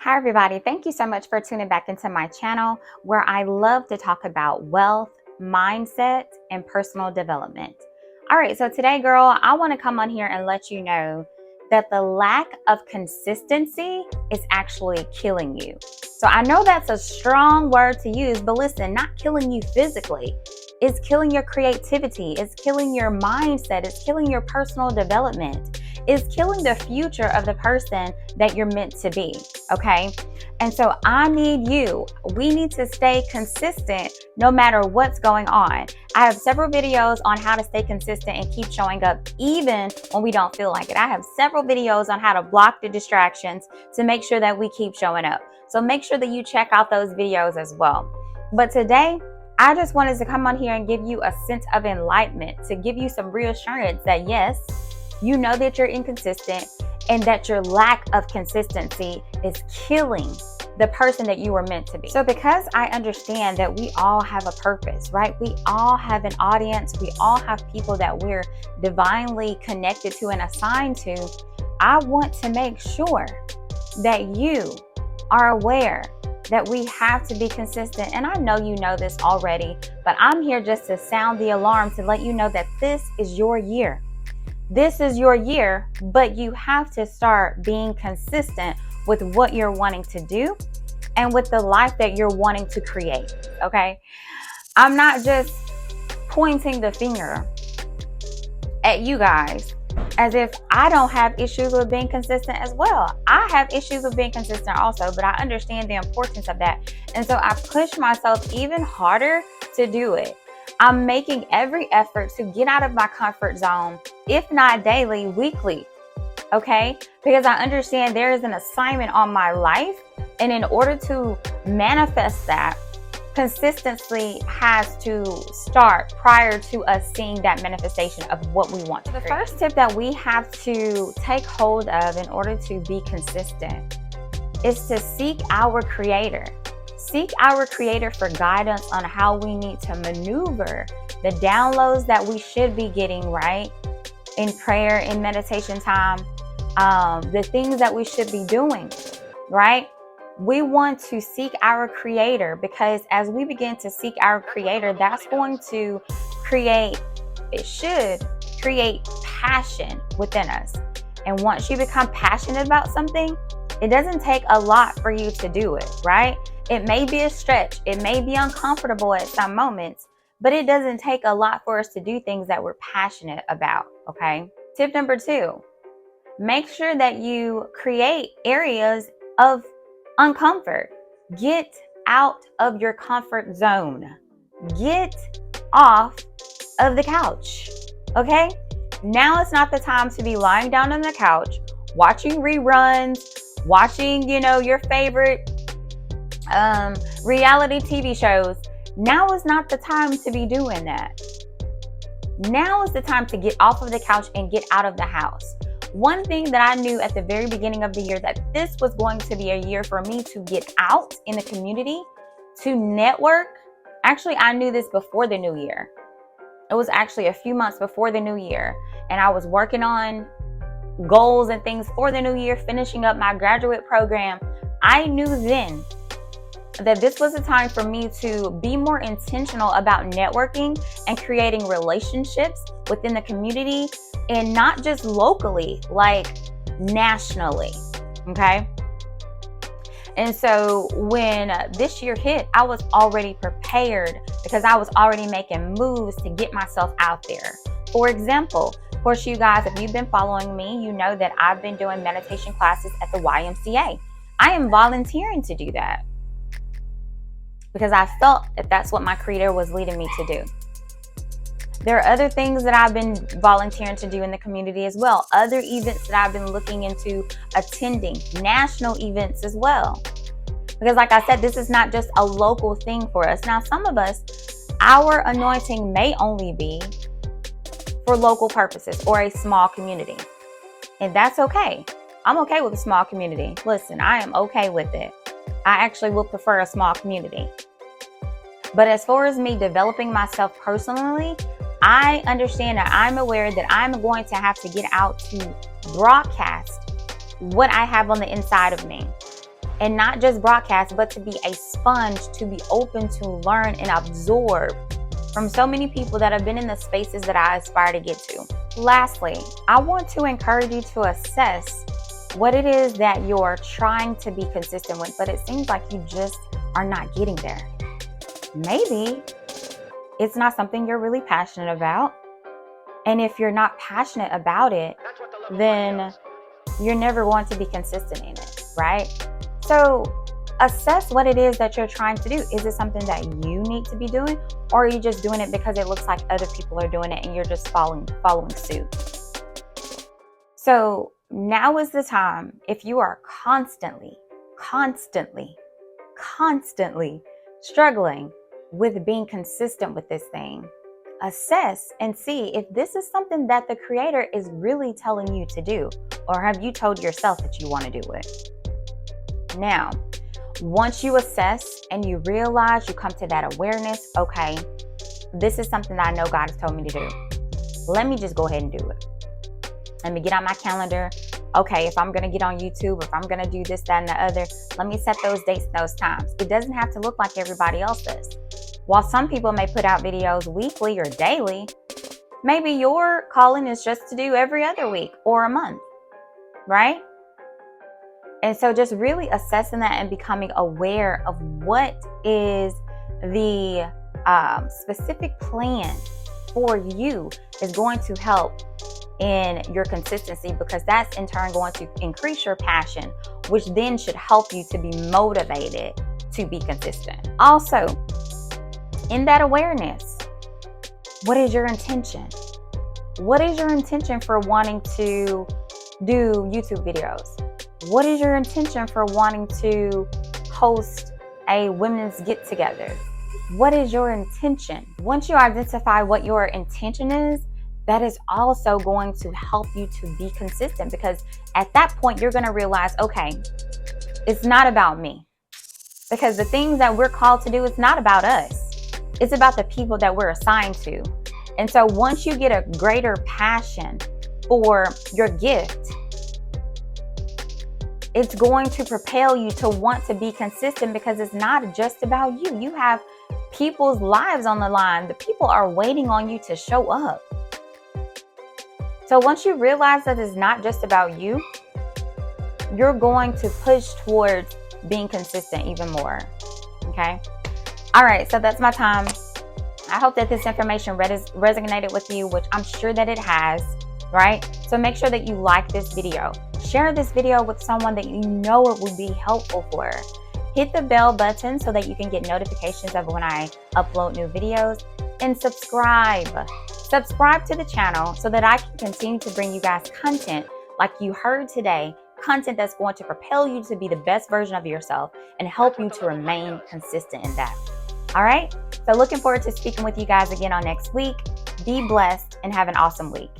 Hi, everybody. Thank you so much for tuning back into my channel where I love to talk about wealth, mindset, and personal development. All right, so today, girl, I want to come on here and let you know that the lack of consistency is actually killing you. So I know that's a strong word to use, but listen, not killing you physically. It's killing your creativity. It's killing your mindset. It's killing your personal development. It's killing the future of the person that you're meant to be, okay? And so we need to stay consistent no matter what's going on. I have several videos on how to stay consistent and keep showing up even when we don't feel like it. I have several videos on how to block the distractions to make sure that we keep showing up. So make sure that you check out those videos as well. But today, I just wanted to come on here and give you a sense of enlightenment, to give you some reassurance that yes, you know that you're inconsistent and that your lack of consistency is killing the person that you were meant to be. So because I understand that we all have a purpose, right? We all have an audience. We all have people that we're divinely connected to and assigned to. I want to make sure that you are aware that we have to be consistent. And I know you know this already, but I'm here just to sound the alarm to let you know that this is your year. This is your year, but you have to start being consistent with what you're wanting to do and with the life that you're wanting to create, okay? I'm not just pointing the finger at you guys as if I don't have issues with being consistent as well. I have issues with being consistent also, but I understand the importance of that. And so I push myself even harder to do it. I'm making every effort to get out of my comfort zone, if not daily, weekly, okay? Because I understand there is an assignment on my life, and in order to manifest that, consistency has to start prior to us seeing that manifestation of what we want to create. The first tip that we have to take hold of in order to be consistent is to seek our Creator. Seek our Creator for guidance on how we need to maneuver the downloads that we should be getting, right? In prayer, in meditation time, the things that we should be doing, right? We want to seek our Creator because as we begin to seek our Creator, that's going to it should create passion within us. And once you become passionate about something, it doesn't take a lot for you to do it, right? It may be a stretch. It may be uncomfortable at some moments, but it doesn't take a lot for us to do things that we're passionate about, okay? Tip number 2, make sure that you create areas of uncomfort. Get out of your comfort zone. Get off of the couch, okay? Now it's not the time to be lying down on the couch, watching reruns, watching, your favorite reality TV shows. Now is not the time to be doing that. Now is the time to get off of the couch and get out of the house. One thing that I knew at the very beginning of the year, that this was going to be a year for me to get out in the community, to network. Actually, I knew this before the new year. It was actually a few months before the new year. And I was working on goals and things for the new year, finishing up my graduate program. I knew then that this was a time for me to be more intentional about networking and creating relationships within the community, and not just locally, like nationally, okay? And so when this year hit, I was already prepared because I was already making moves to get myself out there. For example, of course, you guys, if you've been following me, you know that I've been doing meditation classes at the YMCA. I am volunteering to do that because I felt that that's what my Creator was leading me to do. There are other things that I've been volunteering to do in the community as well. Other events that I've been looking into attending, national events as well. Because like I said, this is not just a local thing for us. Now, some of us, our anointing may only be for local purposes or a small community. And that's okay. I'm okay with a small community. Listen, I am okay with it. I actually would prefer a small community. But as far as me developing myself personally, I understand that I'm aware that I'm going to have to get out to broadcast what I have on the inside of me. and not just broadcast, but to be a sponge, to be open to learn and absorb from so many people that have been in the spaces that I aspire to get to. Lastly, I want to encourage you to assess what it is that you're trying to be consistent with, but it seems like you just are not getting there. Maybe it's not something you're really passionate about. And if you're not passionate about it, then you're never going to be consistent in it, right? So assess what it is that you're trying to do. Is it something that you need to be doing, or are you just doing it because it looks like other people are doing it and you're just following suit? So now is the time. If you are constantly struggling with being consistent with this thing, assess and see if this is something that the creator is really telling you to do, or have you told yourself that you want to do it? Now, once you assess and you realize, you come to that awareness, okay, this is something that I know God has told me to do. Let me just go ahead and do it. Let me get on my calendar. Okay, if I'm going to get on YouTube, if I'm going to do this, that, and the other, let me set those dates and those times. It doesn't have to look like everybody else does. While some people may put out videos weekly or daily, maybe your calling is just to do every other week or a month, right? And so just really assessing that and becoming aware of what is the specific plan for you is going to help in your consistency, because that's in turn going to increase your passion, which then should help you to be motivated to be consistent. Also, in that awareness, what is your intention? What is your intention for wanting to do YouTube videos? What is your intention for wanting to host a women's get-together? What is your intention? Once you identify what your intention is, that is also going to help you to be consistent, because at that point, you're going to realize, okay, it's not about me. Because the things that we're called to do, it's not about us. It's about the people that we're assigned to. And so once you get a greater passion for your gift, it's going to propel you to want to be consistent, because it's not just about you. You have people's lives on the line. The people are waiting on you to show up. So once you realize that it's not just about you, you're going to push towards being consistent even more. Okay? All right, so that's my time. I hope that this information resonated with you, which I'm sure that it has, right? So make sure that you like this video. Share this video with someone that you know it would be helpful for. Hit the bell button so that you can get notifications of when I upload new videos. And subscribe to the channel so that I can continue to bring you guys content like you heard today, content that's going to propel you to be the best version of yourself and help you to remain consistent in that. All right? So looking forward to speaking with you guys again on next week. Be blessed and have an awesome week.